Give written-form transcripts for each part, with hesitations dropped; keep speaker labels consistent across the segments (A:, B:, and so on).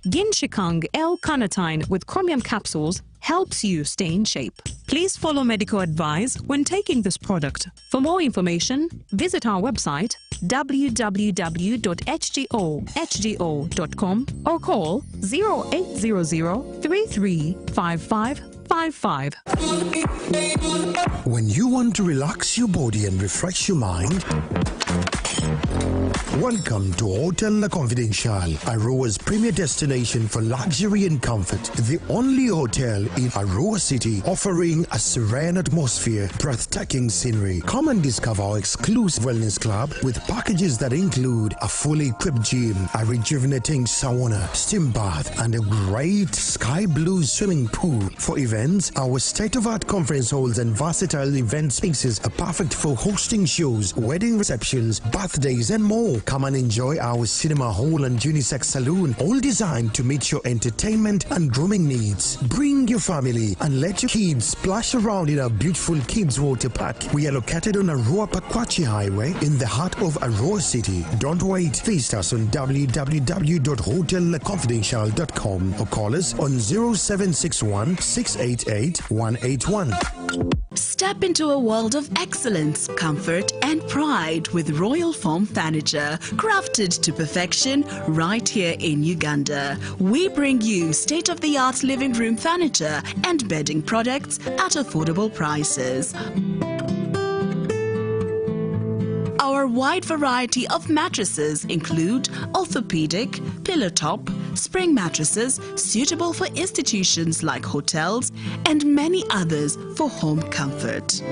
A: Ginshikang L-carnitine with chromium capsules helps you stay in shape. Please follow medical advice when taking this product. For more information, visit our website www.hgo.com or call 0800 335555.
B: When you want to relax your body and refresh your mind, welcome to Hotel La Confidential, Aroa's premier destination for luxury and comfort. The only hotel in Aroa City offering a serene atmosphere, breathtaking scenery. Come and discover our exclusive wellness club with packages that include a fully equipped gym, a rejuvenating sauna, steam bath, and a great sky blue swimming pool. For events, our state-of-art conference halls and versatile event spaces are perfect for hosting shows, wedding receptions, birthdays, and more. Come and enjoy our cinema hall and unisex saloon, all designed to meet your entertainment and grooming needs. Bring your family and let your kids splash around in our beautiful kids water park. We are located on Aroa Pakwachi Highway in the heart of Aroa City. Don't wait. Visit us on www.hotelconfidential.com or call us on 0761 688 181.
C: Step into a world of excellence, comfort and pride with Royal Foam Furniture, crafted to perfection right here in Uganda. We bring you state-of-the-art living room furniture and bedding products at affordable prices. Our wide variety of mattresses include orthopedic, pillow top, spring mattresses suitable for institutions like hotels and many others for home comfort.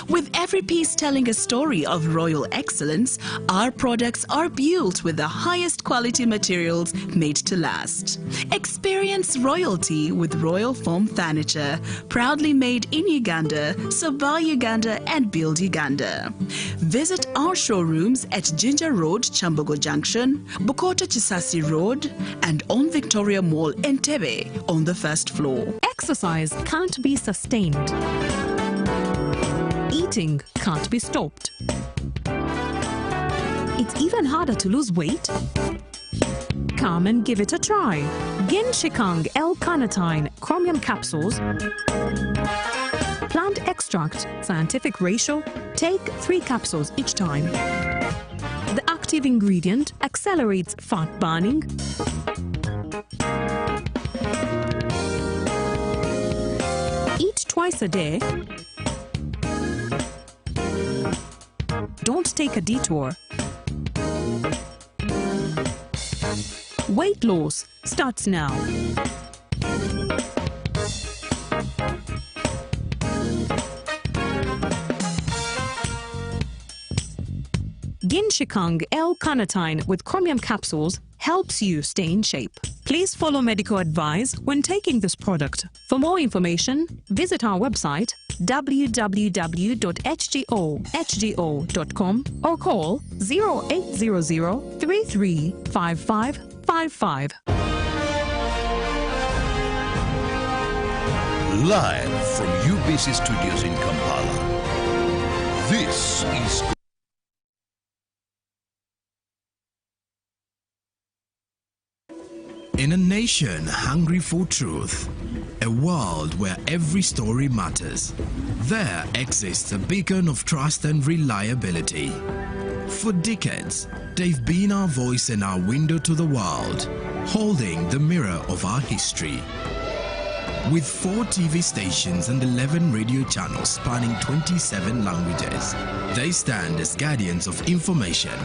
C: With every piece telling a story of royal excellence, our products are built with the highest quality materials made to last. Experience royalty with Royal Foam Furniture, proudly made in Uganda, so buy Uganda and build Uganda. Visit our showrooms at Ginger Road, Chambogo Junction, Bukota Chisasi Road, and on Victoria Mall, Entebbe, on the first floor.
A: Exercise can't be sustained. Eating can't be stopped. It's even harder to lose weight. Come and give it a try. Ginshikang L-carnitine chromium capsules, plant extract, scientific ratio, take 3 capsules each time. The active ingredient accelerates fat burning, eat twice a day. Don't take a detour. Weight loss starts now. Ginshikang L-carnitine with chromium capsules helps you stay in shape. Please follow medical advice when taking this product. For more information, visit our website www.hgo.com or call 0800 335555.
D: Live from UBC Studios in Kampala, this is
E: In a nation hungry for truth, a world where every story matters, there exists a beacon of trust and reliability. For decades, they've been our voice and our window to the world, holding the mirror of our history. With 4 TV stations and 11 radio channels spanning 27 languages, they stand as guardians of information,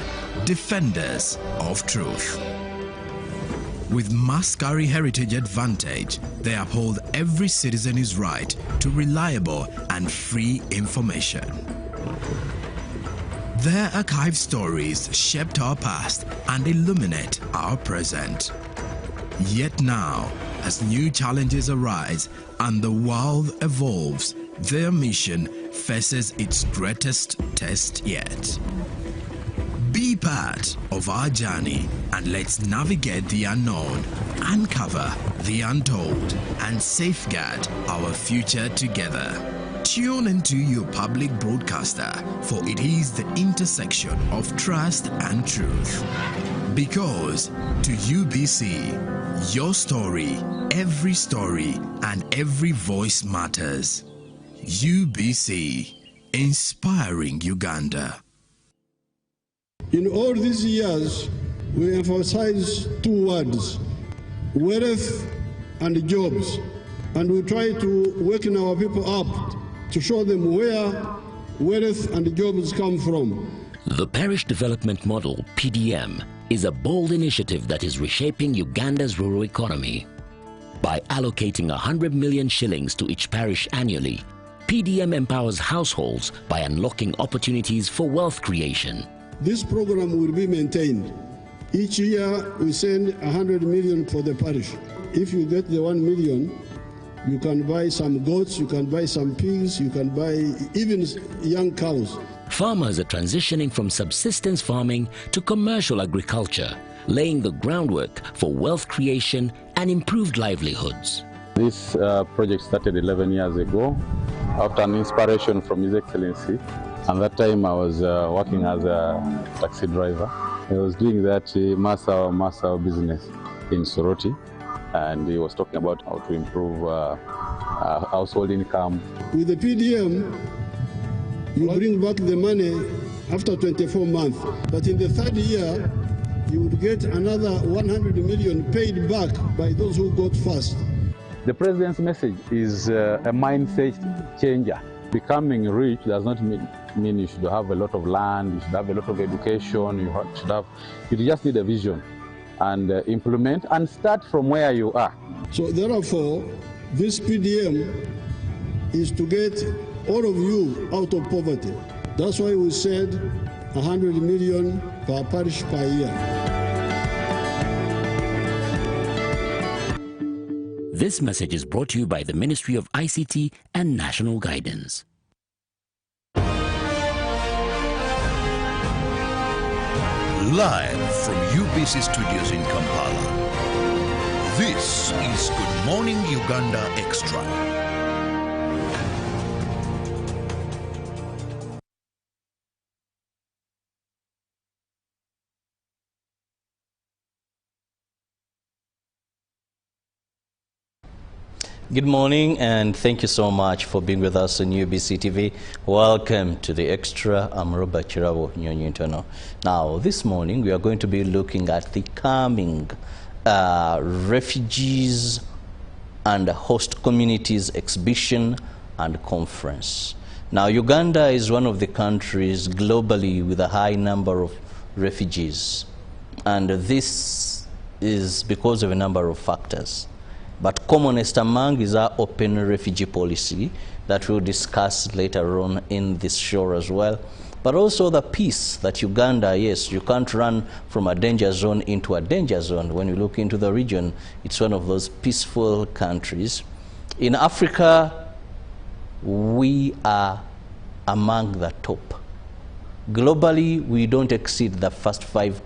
E: defenders of truth. With Mascari Heritage Advantage, they uphold every citizen's right to reliable and free information. Their archived stories shaped our past and illuminate our present. Yet now, as new challenges arise and the world evolves, their mission faces its greatest test yet. Be part of our journey and let's navigate the unknown, uncover the untold, and safeguard our future together. Tune into your public broadcaster, for it is the intersection of trust and truth. Because to UBC, your story, and every voice matters. UBC, inspiring Uganda.
F: In all these years, we emphasize two words, wealth and jobs. And we try to waken our people up to show them where wealth and jobs come from.
G: The Parish Development Model, PDM, is a bold initiative that is reshaping Uganda's rural economy. By allocating 100 million shillings to each parish annually, PDM empowers households by unlocking opportunities for wealth creation.
F: This program will be maintained. Each year we send 100 million for the parish. If you get the 1 million, you can buy some goats, you can buy some pigs, you can buy even young cows.
G: Farmers are transitioning from subsistence farming to commercial agriculture, laying the groundwork for wealth creation and improved livelihoods.
H: This project started 11 years ago after an inspiration from His Excellency. And that time I was working as a taxi driver. I was doing that Masa business in Soroti, and he was talking about how to improve household income.
F: With the PDM, you bring back the money after 24 months. But in the third year, you would get another 100 million paid back by those who got first.
H: The President's message is a mindset changer. Becoming rich does not mean you should have a lot of land, you should have a lot of education, you just need a vision and implement and start from where you are.
F: So therefore, this PDM is to get all of you out of poverty. That's why we said 100 million per parish per year.
G: This message is brought to you by the Ministry of ICT and National Guidance.
D: Live from UBC Studios in Kampala, this is Good Morning Uganda Extra.
I: Good morning and thank you so much for being with us on UBC TV. Welcome to the Extra. I'm Robert Chirabo Nyonyintono. Now, this morning we are going to be looking at the coming refugees and host communities exhibition and conference. Now, Uganda is one of the countries globally with a high number of refugees, and this is because of a number of factors. But commonest among is our open refugee policy that we'll discuss later on in this show as well. But also the peace that Uganda, yes, you can't run from a danger zone into a danger zone. When you look into the region, it's one of those peaceful countries. In Africa, we are among the top. Globally, we don't exceed the first 5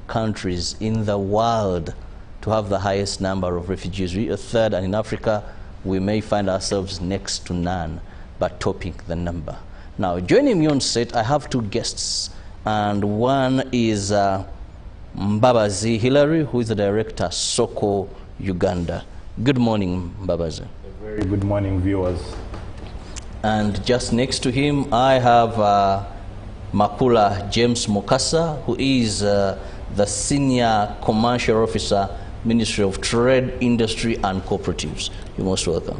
I: countries in the world to have the highest number of refugees. We are third, and in Africa, we may find ourselves next to none, but topping the number. Now, joining me on set, I have 2 guests, and one is Mbabazi Hilary, who is the director, Soko Uganda. Good morning, Mbabazi.
J: A very good morning, viewers.
I: And just next to him, I have Makula James Mukasa, who is the Senior Commercial Officer, Ministry of Trade, Industry and Cooperatives. You're most welcome.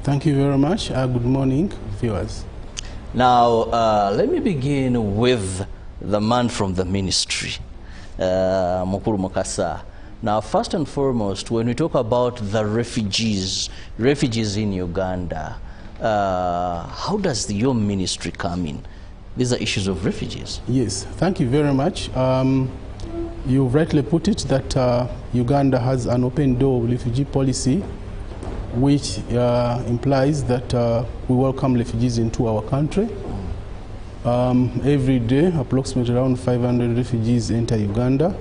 K: Thank you very much. Good morning, viewers.
I: Now, let me begin with the man from the ministry, Mukuru Mukasa. Now, first and foremost, when we talk about the refugees in Uganda, how does your ministry come in? These are issues of refugees.
K: Yes, thank you very much. You rightly put it that Uganda has an open door refugee policy, which implies that we welcome refugees into our country. Every day, approximately around 500 refugees enter Uganda.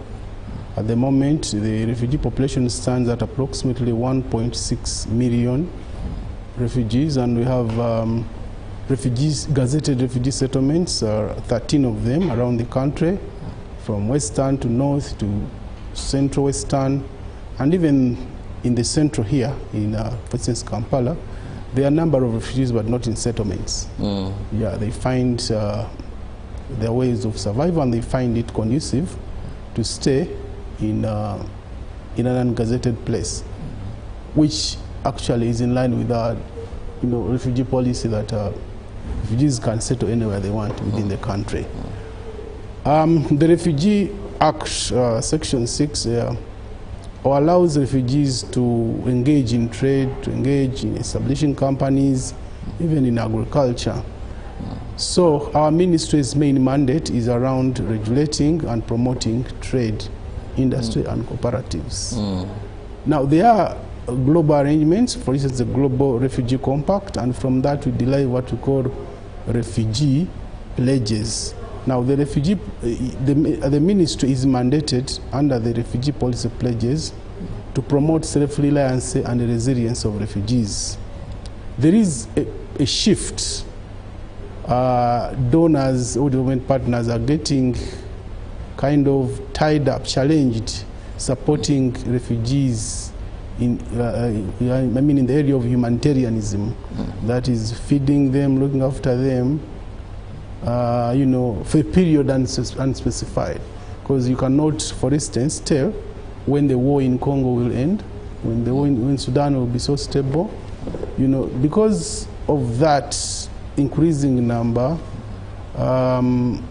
K: At the moment, the refugee population stands at approximately 1.6 million refugees, and we have gazetted refugee settlements, 13 of them around the country, from western to north to central western, and even in the central here, in for instance Kampala, there are a number of refugees but not in settlements. Yeah, they find their ways of survival and they find it conducive to stay in an ungazetted place, which actually is in line with our refugee policy that refugees can settle anywhere they want within the country. The Refugee Act, Section 6, allows refugees to engage in trade, to engage in establishing companies, even in agriculture. So our ministry's main mandate is around regulating and promoting trade, industry and cooperatives. Now there are global arrangements, for instance the Global Refugee Compact, and from that we derive what we call refugee pledges. Now the ministry is mandated under the refugee policy pledges to promote self-reliance and the resilience of refugees. There is a shift. Donors or development partners are getting kind of tied up, challenged, supporting refugees in in the area of humanitarianism, that is feeding them, looking after them, for a period unspecified, because you cannot, for instance, tell when the war in Congo will end, when the war in Sudan will be so stable, because of that increasing number and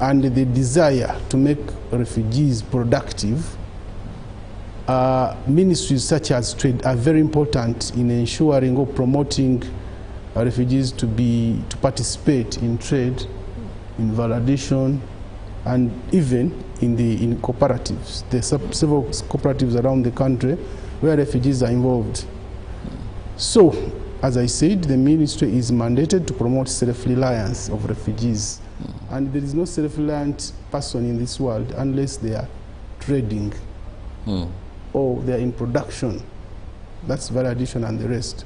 K: the desire to make refugees productive. Ministries such as trade are very important in ensuring or promoting refugees to participate in trade, in validation, and even in cooperatives. There are several cooperatives around the country where refugees are involved. So, as I said, the ministry is mandated to promote self-reliance of refugees, and there is no self-reliant person in this world unless they are trading or they are in production. That's validation and the rest.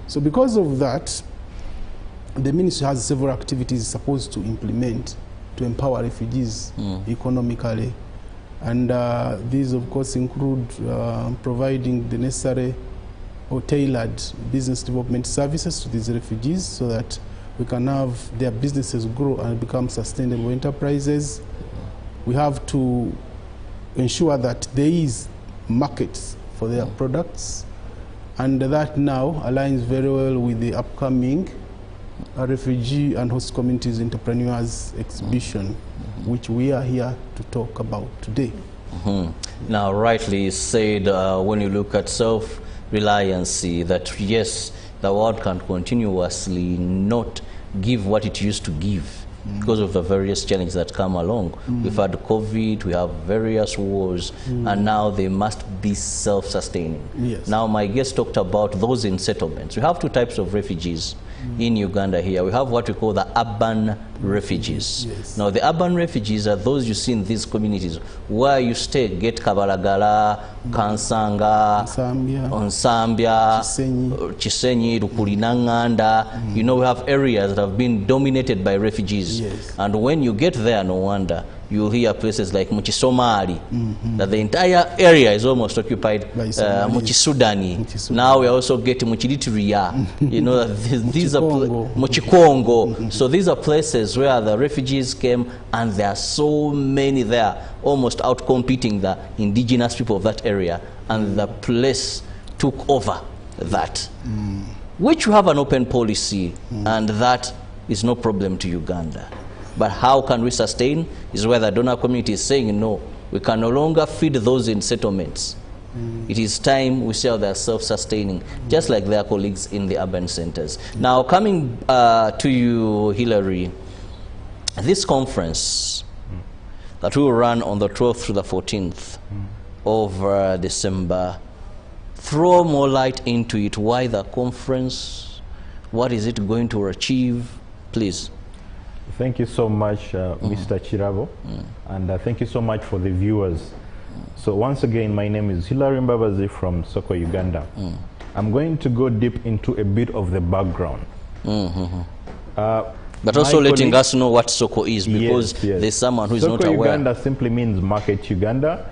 K: So because of that, the ministry has several activities supposed to implement to empower refugees economically. And these, of course, include providing the necessary or tailored business development services to these refugees so that we can have their businesses grow and become sustainable enterprises. We have to ensure that there is markets for their products, and that now aligns very well with the upcoming Refugee and Host Communities Entrepreneurs Exhibition, which we are here to talk about today.
I: Now, rightly said, when you look at self-reliancy, that yes, the world can continuously not give what it used to give because of the various challenges that come along. We've had COVID, we have various wars, and now they must be self-sustaining.
K: Yes.
I: Now, my guest talked about those in settlements. We have two types of refugees in Uganda here. We have what we call the urban refugees.
K: Yes.
I: Now, the urban refugees are those you see in these communities where you stay, get Kabalagala, Kansanga, Onsambia, Chisenyi, Rukulinanganda. You know, we have areas that have been dominated by refugees.
K: Yes.
I: And when you get there, no wonder, you'll hear places like Muchisomali, that the entire area is almost occupied by Muchisudani. Now we are also getting Muchilitiria, you know, these are Muchikongo. So these are places where the refugees came, and there are so many there, almost outcompeting the indigenous people of that area, and the place took over that. Which you have an open policy, and that is no problem to Uganda. But how can we sustain is where the donor community is saying, no, we can no longer feed those in settlements. It is time we say they're self-sustaining, just like their colleagues in the urban centers. Now, coming to you, Hilary, this conference that will run on the 12th to the 14th of December, throw more light into it. Why the conference? What is it going to achieve? Please.
J: Thank you so much, Mr. Chirabo, and thank you so much for the viewers. So once again, my name is Hilary Mbabazi from Soko, Uganda. I'm going to go deep into a bit of the background.
I: But also letting us know what Soko is, because
J: yes.
I: there's someone who is not
J: Soko
I: aware.
J: Uganda simply means Market Uganda.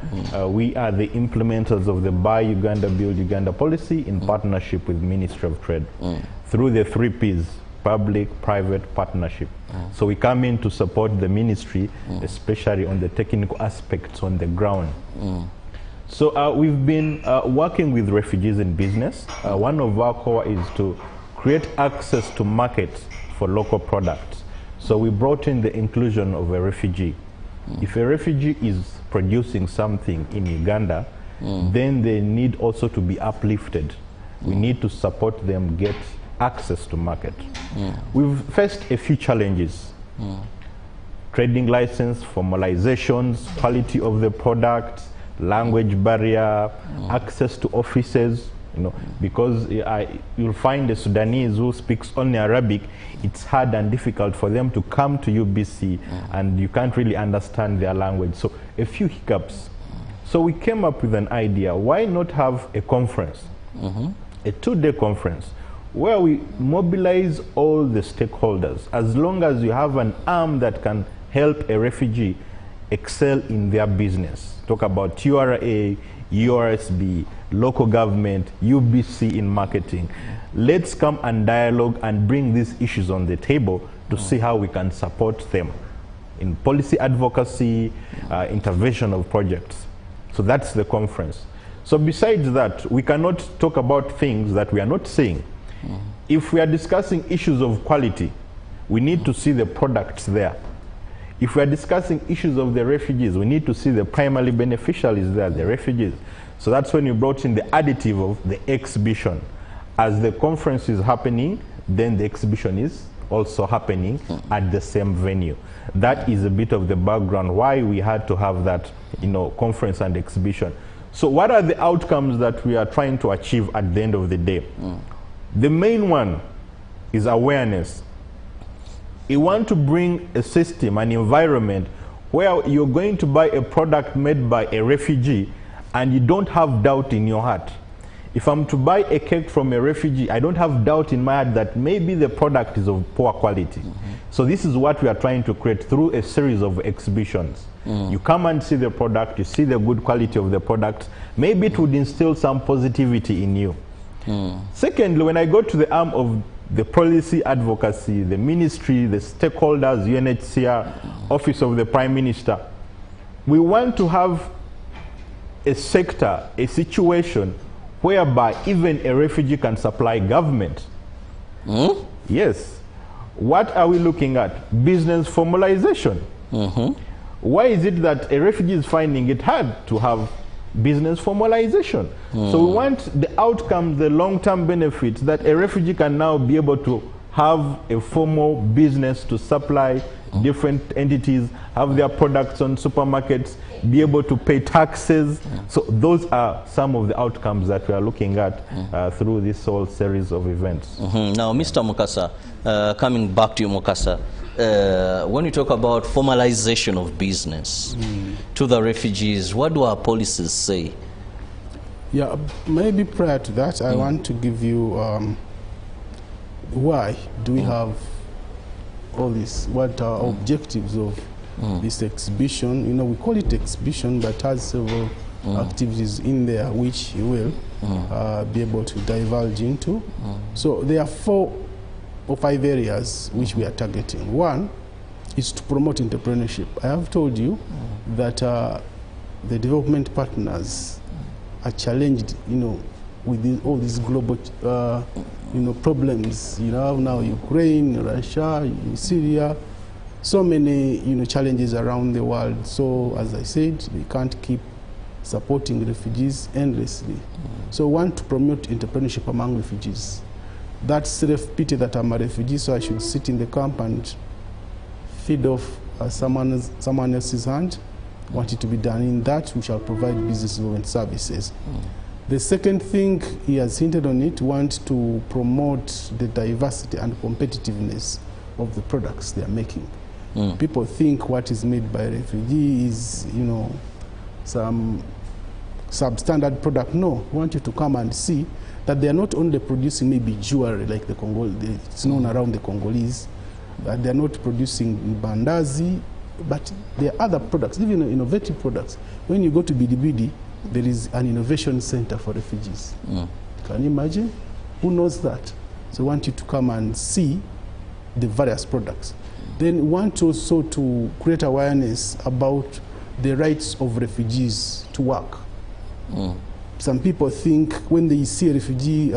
J: We are the implementers of the Buy Uganda, Build Uganda policy in partnership with Ministry of Trade through the 3 Ps, public, private, partnership. So we come in to support the ministry, especially on the technical aspects on the ground. So we've been working with refugees in business. One of our core is to create access to markets for local products. So we brought in the inclusion of a refugee. If a refugee is producing something in Uganda, then they need also to be uplifted. We need to support them get access to market. We've faced a few challenges. Trading license, formalizations, quality of the product, language barrier, access to offices, you know, because you'll find a Sudanese who speaks only Arabic, it's hard and difficult for them to come to UBC and you can't really understand their language. So a few hiccups. So we came up with an idea, why not have a conference, a 2-day conference, where we mobilize all the stakeholders. As long as you have an arm that can help a refugee excel in their business. Talk about URA, URSB, local government, UBC in marketing. Let's come and dialogue and bring these issues on the table to see how we can support them in policy advocacy, intervention of projects. So that's the conference. So besides that, we cannot talk about things that we are not seeing. If we are discussing issues of quality, we need to see the products there. If we are discussing issues of the refugees, we need to see the primary beneficiaries there, the refugees. So that's when you brought in the additive of the exhibition. As the conference is happening, then the exhibition is also happening at the same venue. That is a bit of the background why we had to have that, you know, conference and exhibition. So what are the outcomes that we are trying to achieve at the end of the day? The main one is awareness. You want to bring a system, an environment where you're going to buy a product made by a refugee and you don't have doubt in your heart. If I'm to buy a cake from a refugee, I don't have doubt in my heart that maybe the product is of poor quality. So this is what we are trying to create through a series of exhibitions. You come and see the product, you see the good quality of the product, maybe it would instill some positivity in you. Secondly, when I go to the arm of the policy advocacy, the ministry, the stakeholders, UNHCR, Office of the Prime Minister, we want to have a sector, a situation whereby even a refugee can supply government. Yes. What are we looking at? Business formalization. Why is it that a refugee is finding it hard to have business formalization? So we want the outcome, the long-term benefits, that a refugee can now be able to have a formal business to supply different entities, have their products on supermarkets, be able to pay taxes. So those are some of the outcomes that we are looking at through this whole series of events.
I: Now, Mr. Mukasa, coming back to you, Mukasa, when you talk about formalization of business to the refugees, what do our policies say?
K: Yeah, maybe prior to that, I want to give you why do we have all this, what are objectives of this exhibition. You know, we call it exhibition, but has several activities in there which you will be able to divulge into. So there are 4 or 5 areas which we are targeting. One is to promote entrepreneurship. I have told you that the development partners are challenged, you know, with all these global, you know, problems. You know, now Ukraine, Russia, Syria, so many, you know, challenges around the world. So, as I said, we can't keep supporting refugees endlessly. So, we want to promote entrepreneurship among refugees. That's self-pity that I'm a refugee, so I should sit in the camp and feed off someone else's hand. Want it to be done in that, we shall provide business development services. The second thing, he has hinted on it, want to promote the diversity and competitiveness of the products they are making. People think what is made by a refugee is, you know, some substandard product. No, we want you to come and see that they are not only producing maybe jewelry like the Congolese, it's known around the Congolese, They're not producing bandazi, but there are other products, even innovative products. When you go to Bidibidi, there is an innovation center for refugees. Can you imagine? Who knows that? So we want you to come and see the various products. Then we want also to create awareness about the rights of refugees to work. Some people think when they see a refugee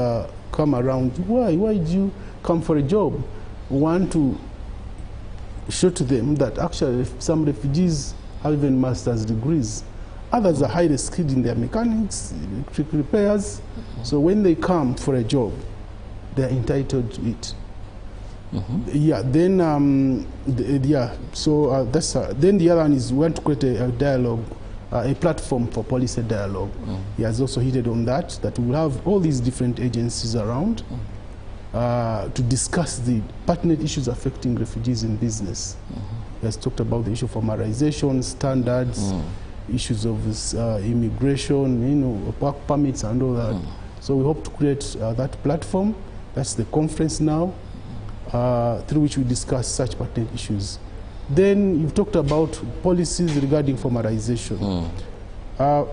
K: come around, why did you come for a job? We want to show to them that actually some refugees have even master's degrees. Others are highly skilled in their mechanics, electric repairs. So when they come for a job, they're entitled to it. Yeah, then then the other one is we want to create a dialogue, a platform for policy dialogue. He has also hinted on that we'll have all these different agencies around to discuss the pertinent issues affecting refugees in business. He has talked about the issue of formalization, standards, issues of immigration, work permits and all that. So we hope to create that platform. That's the conference now, through which we discuss such pertinent issues. Then you've talked about policies regarding formalization. A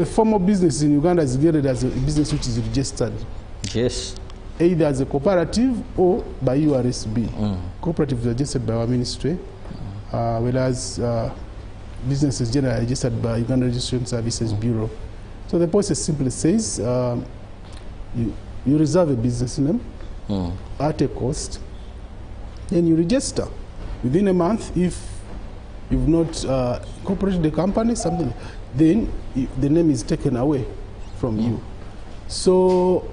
K: formal business in Uganda is regarded as a business which is registered.
I: Yes.
K: Either as a cooperative or by URSB. Cooperative is registered by our ministry, whereas business is generally registered by Uganda Registration Services Bureau. So the process simply says you reserve a business name at a cost, then you register. Within a month, if you've not incorporated the company, something, then the name is taken away from you. So,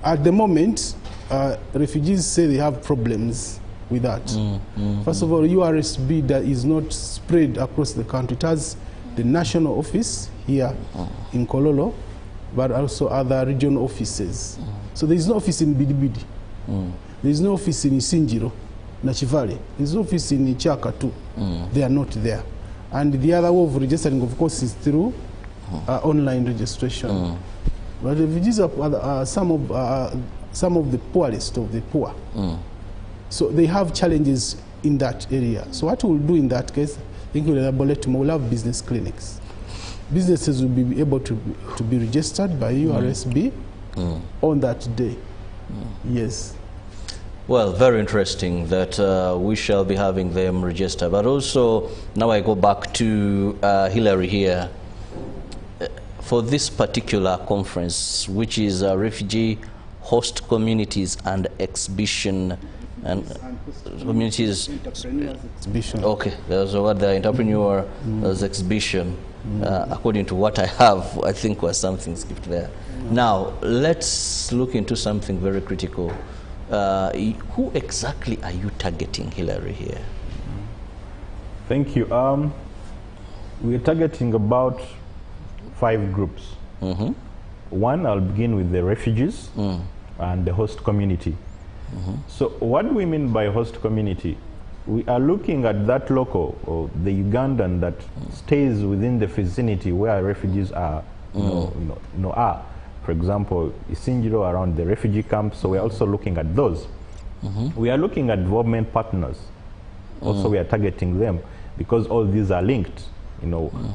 K: at the moment, refugees say they have problems with that. First of all, URSB that is not spread across the country. It has the national office here in Kololo, but also other regional offices. So there is no office in Bidibidi. There is no office in Isinjiro, Nachivale. There is no office in Chaka too. They are not there. And the other way of registering, of course, is through online registration. But refugees are some of the poorest of the poor. So they have challenges in that area. So what we'll do in that case, I think we'll have business clinics. Businesses will be able to be registered by URSB on that day. Yes.
I: Well, very interesting that we shall be having them register. But also, now I go back to Hillary here. For this particular conference, which is Refugee Host Communities and Exhibition and Communities
K: Exhibition.
I: Okay, there's what the entrepreneur exhibition. According to what I have, I think was something skipped there. Now, let's look into something very critical. Who exactly are you targeting, Hillary, here?
J: Thank you. We're targeting about 5 groups. One, I'll begin with the refugees and the host community. So what do we mean by host community? We are looking at that local, or the Ugandan that stays within the vicinity where refugees are, are. For example, Isinjiro around the refugee camps, so we're also looking at those. We are looking at development partners. Also, we are targeting them because all these are linked.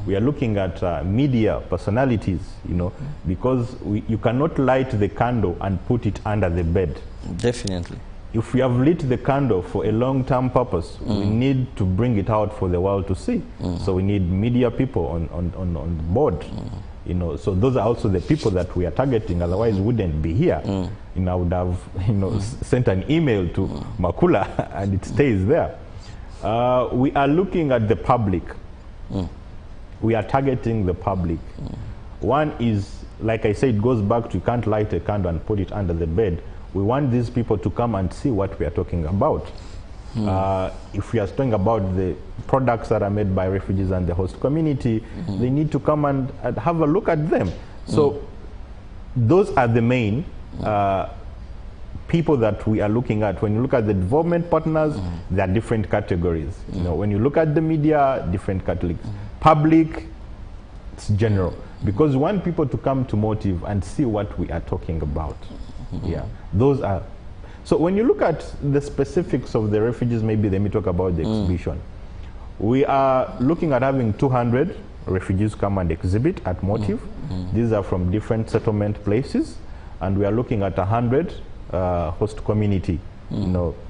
J: We are looking at media personalities, because you cannot light the candle and put it under the bed.
I: Definitely.
J: If we have lit the candle for a long-term purpose, we need to bring it out for the world to see. So we need media people on board. So those are also the people that we are targeting, otherwise we wouldn't be here. I would have sent an email to Makula and it stays there. We are looking at the public. We are targeting the public. One is, like I said, it goes back to you can't light a candle and put it under the bed. We want these people to come and see what we are talking about. If we are talking about the products that are made by refugees and the host community, they need to come and have a look at them. So those are the main people that we are looking at. When you look at the development partners, there are different categories. When you look at the media, different categories. Public, it's general. Because we want people to come to Motive and see what we are talking about. Yeah, those are So when you look at the specifics of the refugees, maybe let me talk about the exhibition. We are looking at having 200 refugees come and exhibit at Motive. These are from different settlement places, and we are looking at 100 host community,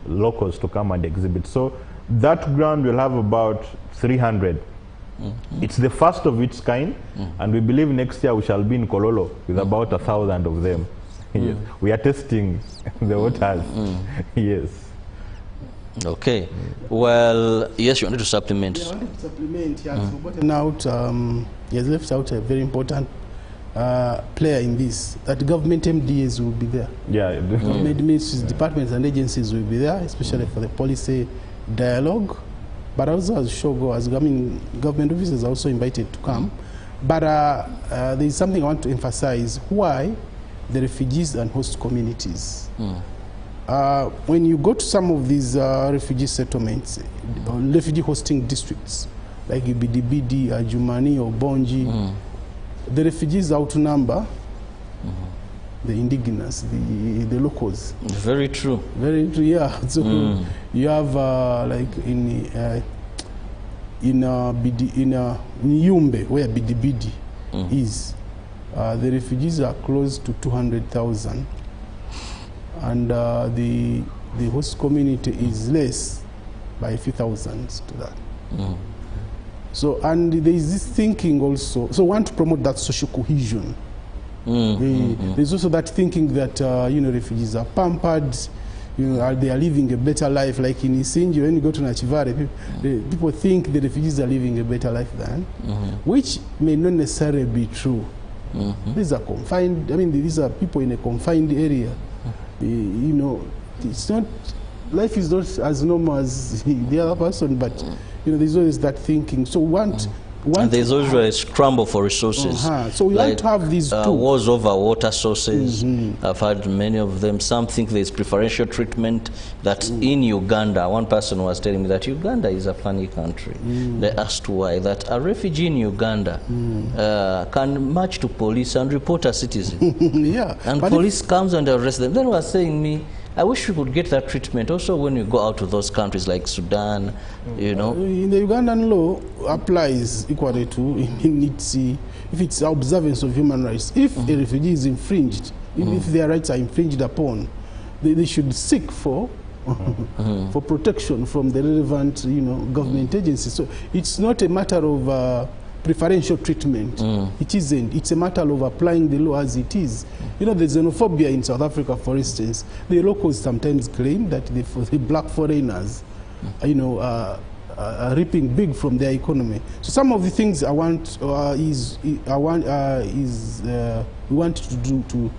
J: locals to come and exhibit. So that ground will have about 300. It's the first of its kind, and we believe next year we shall be in Kololo with about 1,000 of them. Yes. We are testing the waters. Yes.
I: Okay. Well, yes, you wanted to supplement.
K: Yeah, I wanted to supplement. He has forgotten out. He has left out a very important player in this. That government MDAs will be there.
J: Yeah.
K: Government ministries, departments, and agencies will be there, especially for the policy dialogue. But also, as Shogo, government officers are also invited to come. But there is something I want to emphasize: why the refugees and host communities. When you go to some of these refugee settlements, refugee hosting districts, like Ibidibidi, Ajumani, or Bonji, the refugees outnumber the indigenous, the locals.
I: Very true.
K: Very true, yeah. So you have like in Yumbe, where Bidibidi is, the refugees are close to 200,000, and the host community is less by a few thousands to that. So, and there is this thinking also. So, want to promote that social cohesion. There's also that thinking that refugees are pampered. They are living a better life. Like in Isinji, when you go to Nachivare, people think the refugees are living a better life than, which may not necessarily be true. These are confined. I mean, these are people in a confined area. It's not. Life is not as normal as the other person, but there's always that thinking. So and
I: there's always a scramble for resources.
K: So we want to have these two.
I: Wars over water sources. I've had many of them. Some think there's preferential treatment. That in Uganda, one person was telling me that Uganda is a funny country. They asked why. That a refugee in Uganda can march to police and report a citizen. And police comes and arrests them. Then was saying me, I wish we could get that treatment also when we go out to those countries like Sudan, In
K: the Ugandan law applies equally to if it's observance of human rights. If a refugee is infringed, if their rights are infringed upon, they should seek for for protection from the relevant government agencies. So it's not a matter of preferential treatment. It isn't. It's a matter of applying the law as it is. The xenophobia in South Africa, for instance, the locals sometimes claim that the black foreigners, are reaping big from their economy. So some of the things we want to do to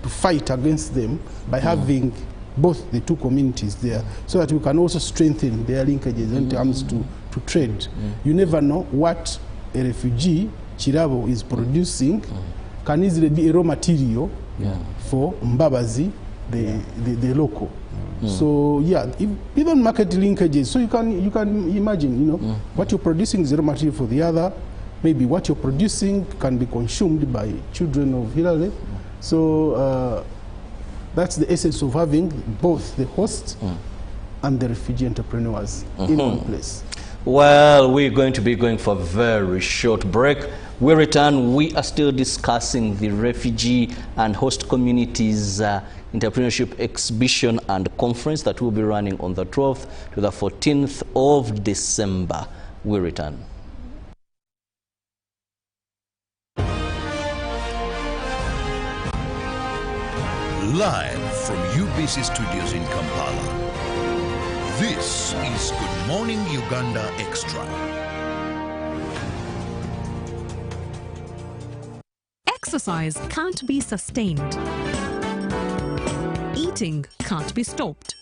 K: fight against them by having both the two communities there, so that we can also strengthen their linkages in terms to trade. You never know what a refugee, Chirabo, is producing can easily be a raw material for Mbabazi, the local. So even market linkages. So you can imagine, what you're producing is raw material for the other. Maybe what you're producing can be consumed by children of Hilale. So that's the essence of having both the host and the refugee entrepreneurs in one place.
I: Well, we're going to be going for a very short break. We return, we are still discussing the refugee and host communities entrepreneurship exhibition and conference that will be running on the 12th to the 14th of December. We return.
D: Live from UBC Studios in Kampala. This is Good Morning Uganda Extra.
A: Exercise can't be sustained. Eating can't be stopped.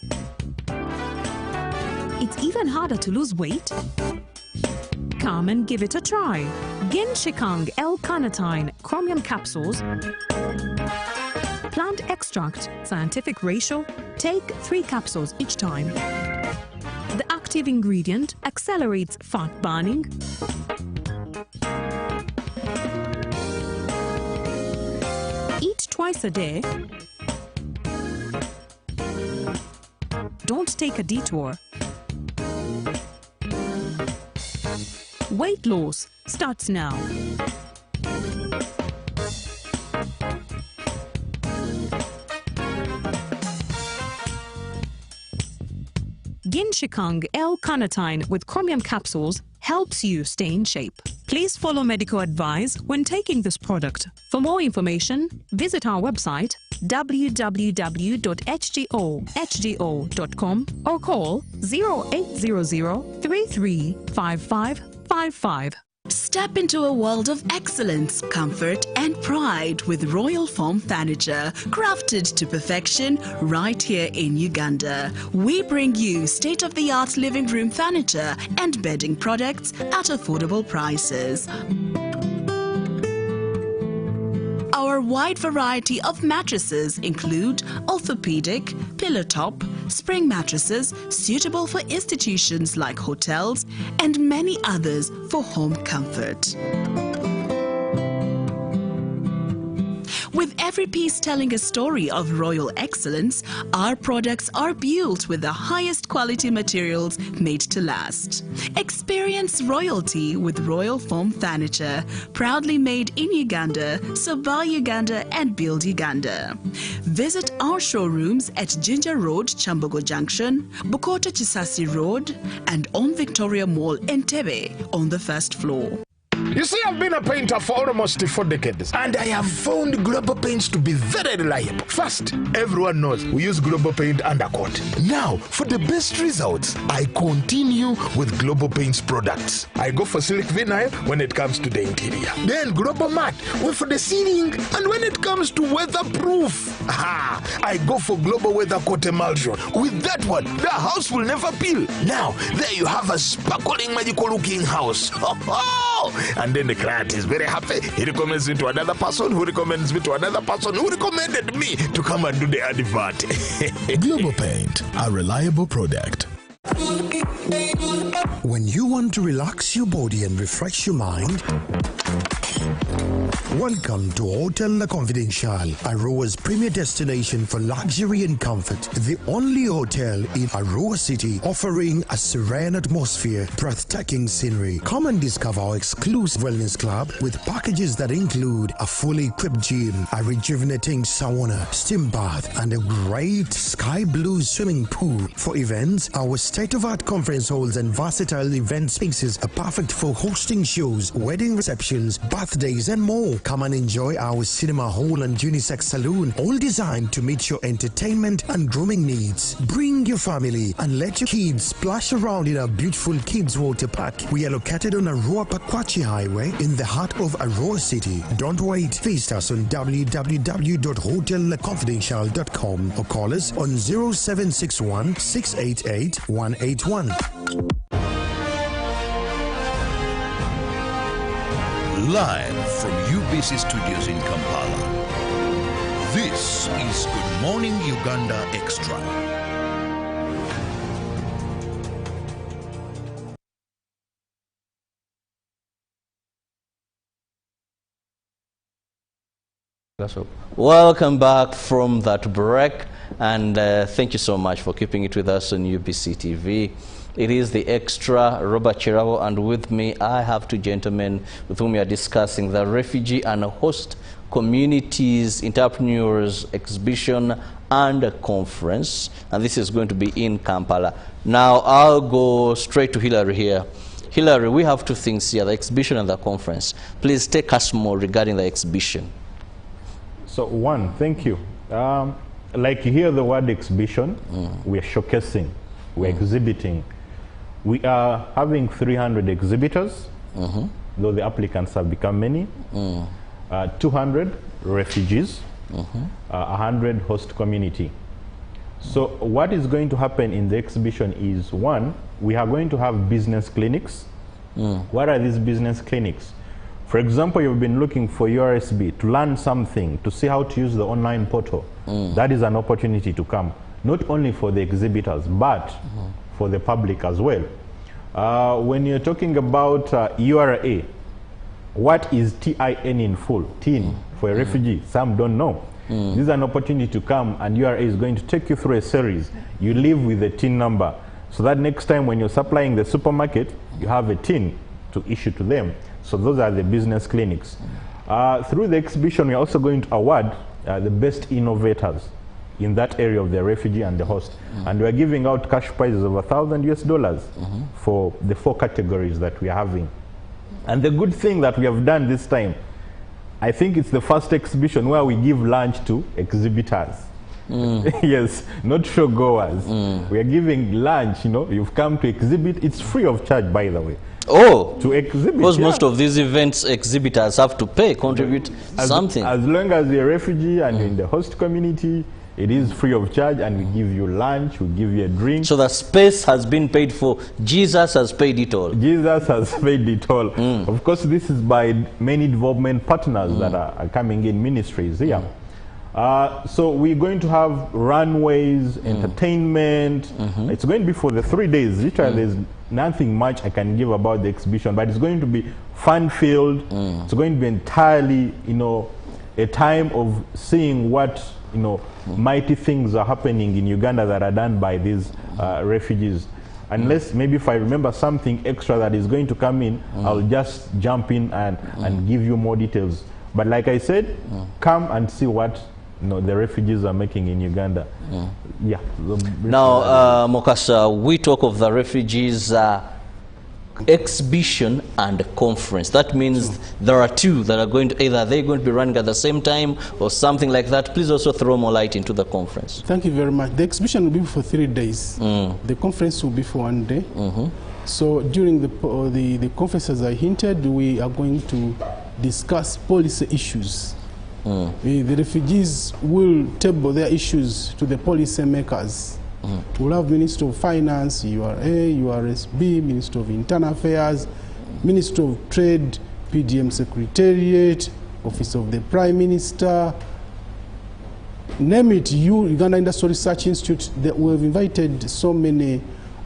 A: It's even harder to lose weight. Come and give it a try. Ginshikang L-carnitine chromium capsules. Plant extract, scientific ratio, take 3 capsules each time. The active ingredient accelerates fat burning, eat twice a day, take a detour. Weight loss starts now. Ginshikang L-carnitine with chromium capsules helps you stay in shape. Please follow medical advice when taking this product. For more information, visit our website www.hgo.com or call 0800 335555.
C: Step into a world of excellence, comfort and pride with Royal Foam Furniture, crafted to perfection right here in Uganda. We bring you state-of-the-art living room furniture and bedding products at affordable prices. Our wide variety of mattresses include orthopedic, pillow top, spring mattresses suitable for institutions like hotels and many others for home comfort. With every piece telling a story of royal excellence, our products are built with the highest quality materials made to last. Experience royalty with Royal Foam Furniture, proudly made in Uganda, so buy Uganda and build Uganda. Visit our showrooms at Ginger Road, Chambogo Junction, Bukota Chisasi Road, and on Victoria Mall, Entebbe, on the first floor.
L: You see, I've been a painter for almost 4 decades, and I have found Global Paints to be very reliable. First, everyone knows we use Global Paint undercoat. Now, for the best results, I continue with Global Paints products. I go for silk vinyl when it comes to the interior. Then Global Matte for the ceiling, and when it comes to weatherproof, I go for Global Weather Coat Emulsion. With that one, the house will never peel. Now, there you have a sparkling, magical-looking house. And then the client is very happy. He recommends me to another person who recommends me to another person who recommended me to come and do the advert.
B: Global Paint, a reliable product. When you want to relax your body and refresh your mind, welcome to Hotel La Confidential, Aroa's premier destination for luxury and comfort. The only hotel in Aroa City offering a serene atmosphere, breathtaking scenery. Come and discover our exclusive wellness club with packages that include a fully equipped gym, a rejuvenating sauna, steam bath, and a great sky blue swimming pool. For events, our state-of-art conference halls and versatile event spaces are perfect for hosting shows, wedding receptions, birthdays, and more. Come and enjoy our cinema hall and unisex saloon, all designed to meet your entertainment and grooming needs. Bring your family and let your kids splash around in our beautiful kids water park. We are located on Aroa Pakwachi Highway in the heart of Aroa City. Don't wait. Visit us on www.hotellaconfidential.com or call us on 0761 688 181.
D: Live from UBC Studios in Kampala, this is Good Morning Uganda Extra.
I: Welcome back from that break, and thank you so much for keeping it with us on UBC TV. It is the Extra, Robert Chirabo, and with me I have 2 gentlemen with whom we are discussing the Refugee and Host Communities Entrepreneurs Exhibition and Conference, and this is going to be in Kampala. Now I'll go straight to Hilary here. Hilary, we have 2 things here, the exhibition and the conference. Please take us more regarding the exhibition.
J: So one, thank you. Like you hear the word exhibition, we are showcasing, we're exhibiting. We are having 300 exhibitors, though the applicants have become many, 200 refugees, 100 host community. So what is going to happen in the exhibition is, one, we are going to have business clinics. What are these business clinics? For example, you've been looking for URSB to learn something, to see how to use the online portal. That is an opportunity to come, not only for the exhibitors, but for the public as well. When you're talking about URA, what is TIN in full? TIN for a refugee, some don't know. This is an opportunity to come, and URA is going to take you through a series. You leave with a TIN number, so that next time when you're supplying the supermarket, you have a TIN to issue to them. So those are the business clinics. Through the exhibition, we're also going to award the best innovators in that area of the refugee and the host. And we're giving out cash prizes of $1,000 for the 4 categories that we are having. And the good thing that we have done this time, I think it's the first exhibition where we give lunch to exhibitors. Yes, not show goers. We are giving lunch, you know, you've come to exhibit. It's free of charge, by the way.
I: Oh,
J: to exhibit.
I: Because most of these events, exhibitors have to pay, contribute something.
J: As long as you're a refugee and you're in the host community, it is free of charge, and we give you lunch, we give you a drink.
I: So the space has been paid for. Jesus has paid it all.
J: Jesus has paid it all. Of course, this is by many development partners that are coming in, ministries here. So we're going to have runways, entertainment. It's going to be for the 3 days. Literally, there's nothing much I can give about the exhibition, but it's going to be fun-filled. It's going to be entirely, you know, a time of seeing what, you know, mighty things are happening in Uganda that are done by these refugees. Unless maybe if I remember something extra that is going to come in, I'll just jump in and give you more details. But like I said, come and see what, you know, the refugees are making in Uganda. Yeah.
I: Now, Mokasa, we talk of the refugees exhibition and conference. That means there are 2 that are going to, either they're going to be running at the same time or something like that. Please also throw more light into the conference.
K: Thank you very much. The exhibition will be for 3 days. The conference will be for 1 day. So during the conference, as I hinted, we are going to discuss policy issues. The refugees will table their issues to the policy makers. We'll have Minister of Finance, URA, URSB, Minister of Internal Affairs, Minister of Trade, PDM Secretariat, Office of the Prime Minister. Name it, Uganda Industry Research Institute. We have invited so many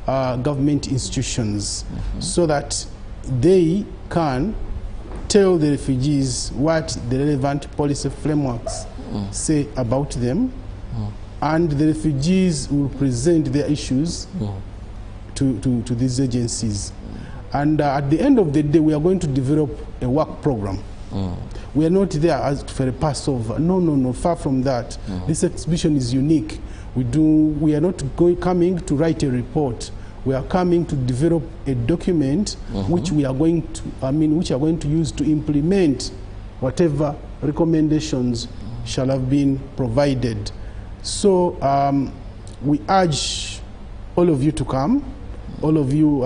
K: government institutions so that they can tell the refugees what the relevant policy frameworks say about them. And the refugees will present their issues to these agencies. And at the end of the day, we are going to develop a work program. We are not there as for a Passover. No, far from that. This exhibition is unique. We are not coming to write a report. We are coming to develop a document which we are going to, which are going to use to implement whatever recommendations shall have been provided. So we urge all of you to come, all of you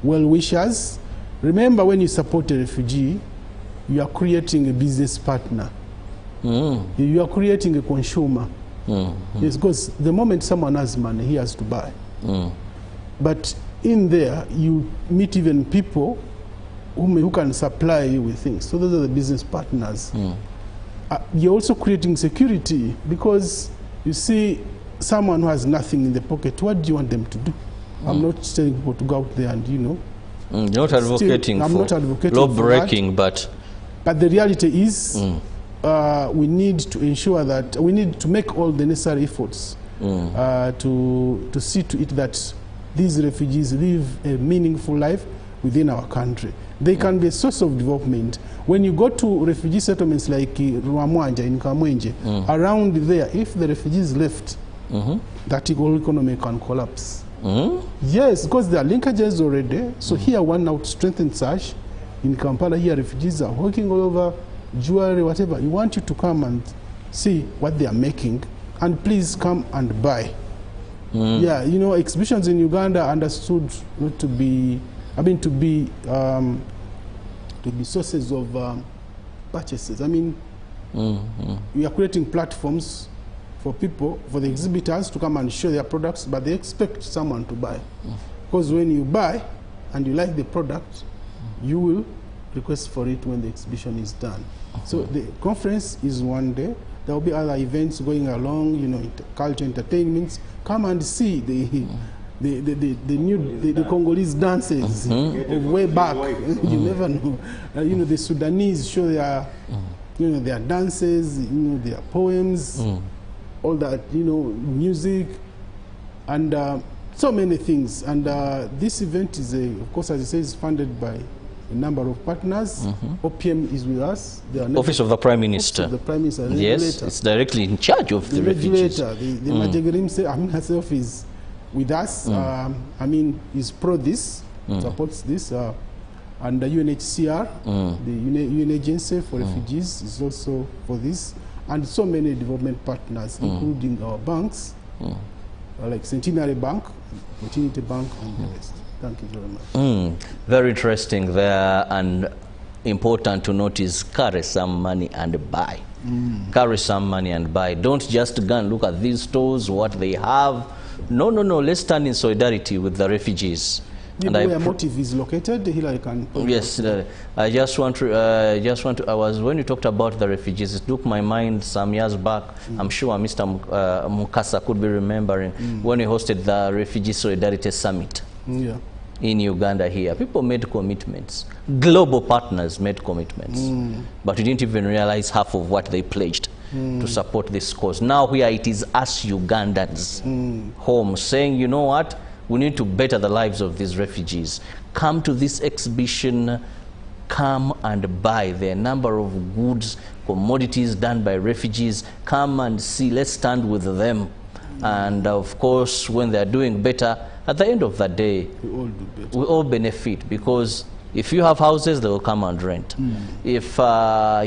K: well-wishers. Remember, when you support a refugee, you are creating a business partner. You are creating a consumer. Yes, because the moment someone has money, he has to buy. But in there, you meet even people who can supply you with things. So those are the business partners. You're also creating security, because you see, someone who has nothing in the pocket, what do you want them to do? I'm not telling people to go out there and, you know.
I: You're not advocating for law breaking, but the reality is we need to ensure that we need to make all the necessary efforts to see to it that these refugees live a meaningful life within our country. They can be a source of development. When you go to refugee settlements like Ruamwanja in Kamwenje, around there, if the refugees left, that whole economy can collapse. Yes, because there are linkages already. So here one now to strengthen such. In Kampala here, refugees are working all over, jewelry, whatever. We want you to come and see what they are making, and please come and buy. Yeah, you know, exhibitions in Uganda are understood not to be, to be sources of purchases. We are creating platforms for people, for the exhibitors to come and show their products, but they expect someone to buy. Because when you buy and you like the product, you will request for it when the exhibition is done. So the conference is 1 day. There will be other events going along, you know, culture, entertainments. Come and see the Congolese dances of way back. You never know. You know, the Sudanese show
K: You know, their dances, you know, their poems, all that, you know, music, and so many things. And this event is, of course, as it says, funded by a number of partners. OPM is with us.
I: Office of the Prime Minister.
K: Office of the Prime Minister.
I: Yes, it's directly in charge of the refugees.
K: The Majegerim, I mean, herself is with us. I mean, is pro this, supports this. And the UNHCR, the UN Agency for Refugees, is also for this. And so many development partners, including our banks, like Centenary Bank, Continuity Bank, and the rest. Thank you very much.
I: Very interesting there, and important to notice, carry some money and buy. Carry some money and buy. Don't just go and look at these stores, what they have. No, no, no. Let's stand in solidarity with the refugees.
K: And where Motive is located, Hillary can.
I: Yes, I just want to. When you talked about the refugees, it took my mind some years back. I'm sure Mr. Mukasa could be remembering when we hosted the Refugee Solidarity Summit in Uganda here. People made commitments. Global partners made commitments, but we didn't even realize half of what they pledged to support this cause. Now here it is us Ugandans home saying, you know what? We need to better the lives of these refugees. Come to this exhibition, come and buy. There are a number of goods, commodities done by refugees. Come and see, let's stand with them. And of course, when they're doing better, at the end of the day, we all benefit, because if you have houses, they will come and rent. If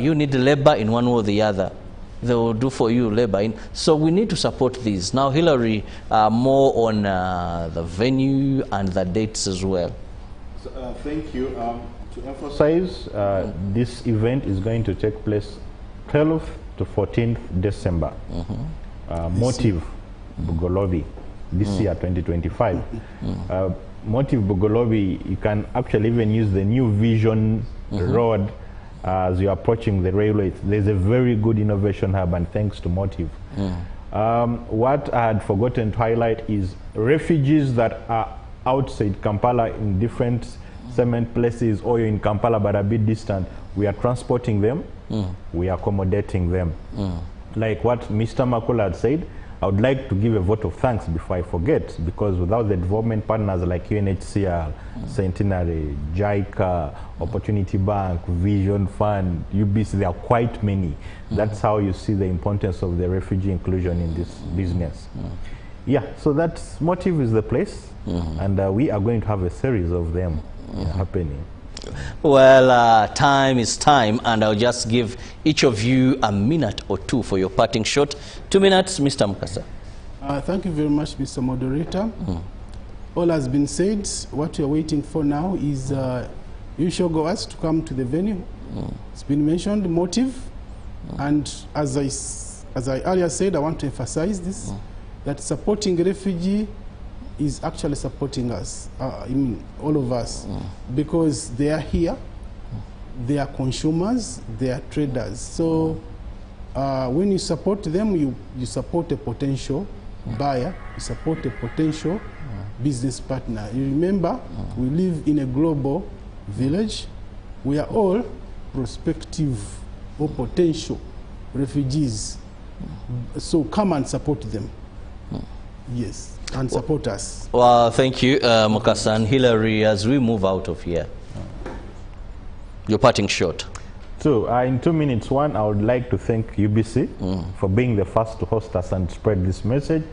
I: you need labor in one way or the other, they will do for you labor. So we need to support these. Now, Hillary, more on the venue and the dates as well.
J: So, thank you. To emphasize, this event is going to take place 12th to 14th December. Motive Bugolobi, this year, 2025. Motive Bugolobi, you can actually even use the new Vision Road as you're approaching the railway. There's a very good innovation hub, and thanks to Motive. What I had forgotten to highlight is refugees that are outside Kampala in different cement places, or in Kampala but a bit distant. We are transporting them, we are accommodating them. Like what Mr. Makula had said, I would like to give a vote of thanks before I forget, because without the development partners like UNHCR, Centenary, JICA, Opportunity Bank, Vision Fund, UBC, there are quite many. That's how you see the importance of the refugee inclusion in this business. Yeah, so that Motive is the place, and we are going to have a series of them happening.
I: Well, time is time, and I'll just give each of you a minute or two for your parting shot. 2 minutes, Mr. Mukasa.
K: Thank you very much, Mr. Moderator. All has been said. What we are waiting for now is you shall go us to come to the venue. It's been mentioned, Motive, and as I earlier said, I want to emphasize this, that supporting refugee is actually supporting us, I mean, all of us, because they are here, they are consumers, they are traders. So when you support them, you support a potential buyer, you support a potential business partner. You remember, we live in a global village. We are all prospective or potential refugees. So come and support them. Yes. And support us.
I: Well, thank you, Mukasa and Hillary, as we move out of here. Your parting shot.
J: So, in 2 minutes, one, I would like to thank UBC for being the first to host us and spread this message.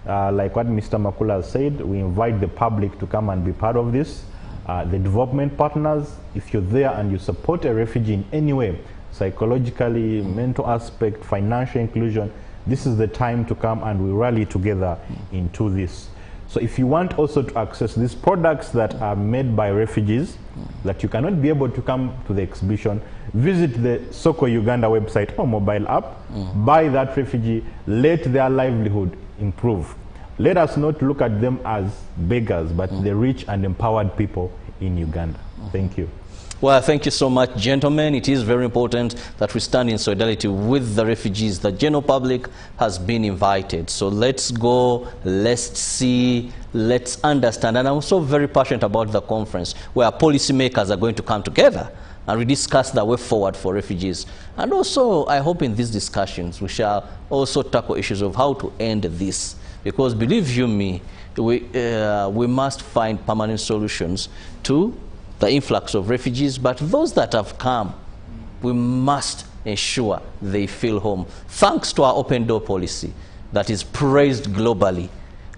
J: Like what Mr. Makula said, we invite the public to come and be part of this. The development partners, if you're there and you support a refugee in any way, psychologically, mental aspect, financial inclusion, this is the time to come and we rally together into this. So if you want also to access these products that are made by refugees, that you cannot be able to come to the exhibition, visit the Soko Uganda website or mobile app, buy that refugee, let their livelihood improve. Let us not look at them as beggars, but the rich and empowered people in Uganda. Thank you.
I: Well, thank you so much, gentlemen. It is very important that we stand in solidarity with the refugees. The general public has been invited. So let's go, let's see, let's understand. And I'm also very passionate about the conference where policymakers are going to come together and we discuss the way forward for refugees. And also, I hope in these discussions we shall also tackle issues of how to end this, because believe you me, we must find permanent solutions to the influx of refugees, but those that have come, we must ensure they feel home. Thanks to our open door policy that is praised globally.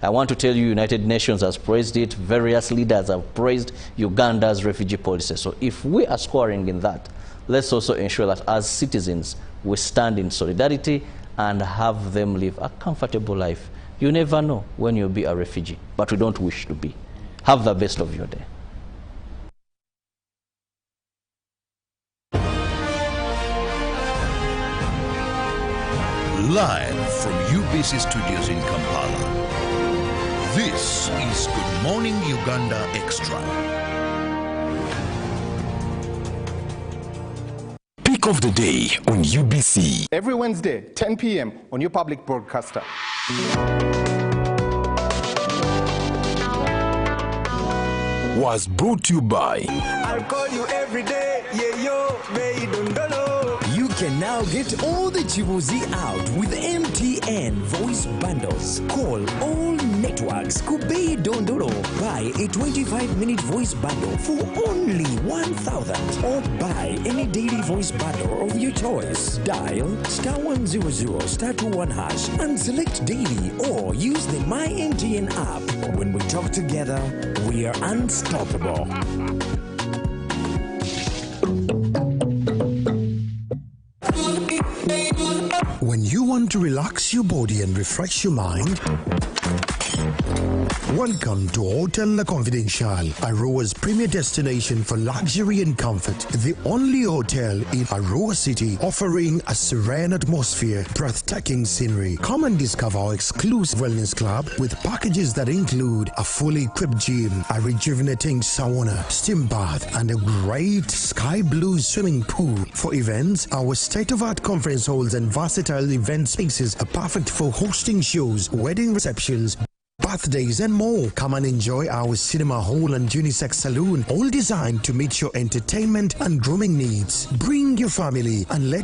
I: I want to tell you, United Nations has praised it, various leaders have praised Uganda's refugee policy. So if we are scoring in that, let's also ensure that as citizens, we stand in solidarity and have them live a comfortable life. You never know when you'll be a refugee, but we don't wish to be. Have the best of your day.
D: Live from UBC Studios in Kampala, this is Good Morning Uganda Extra.
M: Pick of the day on UBC.
N: Every Wednesday, 10 p.m. on your public broadcaster.
M: Was brought to you by
O: I'll call you every day, yeah yo, baby dondolo.
P: You can now get all the Chibuzi out with MTN voice bundles. Call all networks, Kubei Dondoro. Buy a 25-minute voice bundle for only 1,000, or buy any daily voice bundle of your choice. Dial *100 *21 hash and select daily, or use the My MTN app. When we talk together, we are unstoppable.
B: When you want to relax your body and refresh your mind, welcome to Hotel La Confidential, Aroa's premier destination for luxury and comfort. The only hotel in Aroa City offering a serene atmosphere, breathtaking scenery. Come and discover our exclusive wellness club with packages that include a fully equipped gym, a rejuvenating sauna, steam bath, and a great sky blue swimming pool. For events, our state-of-art conference halls and versatile event spaces are perfect for hosting shows, wedding receptions, birthdays and more. Come and enjoy our cinema hall and unisex saloon, all designed to meet your entertainment and grooming needs. Bring your family and let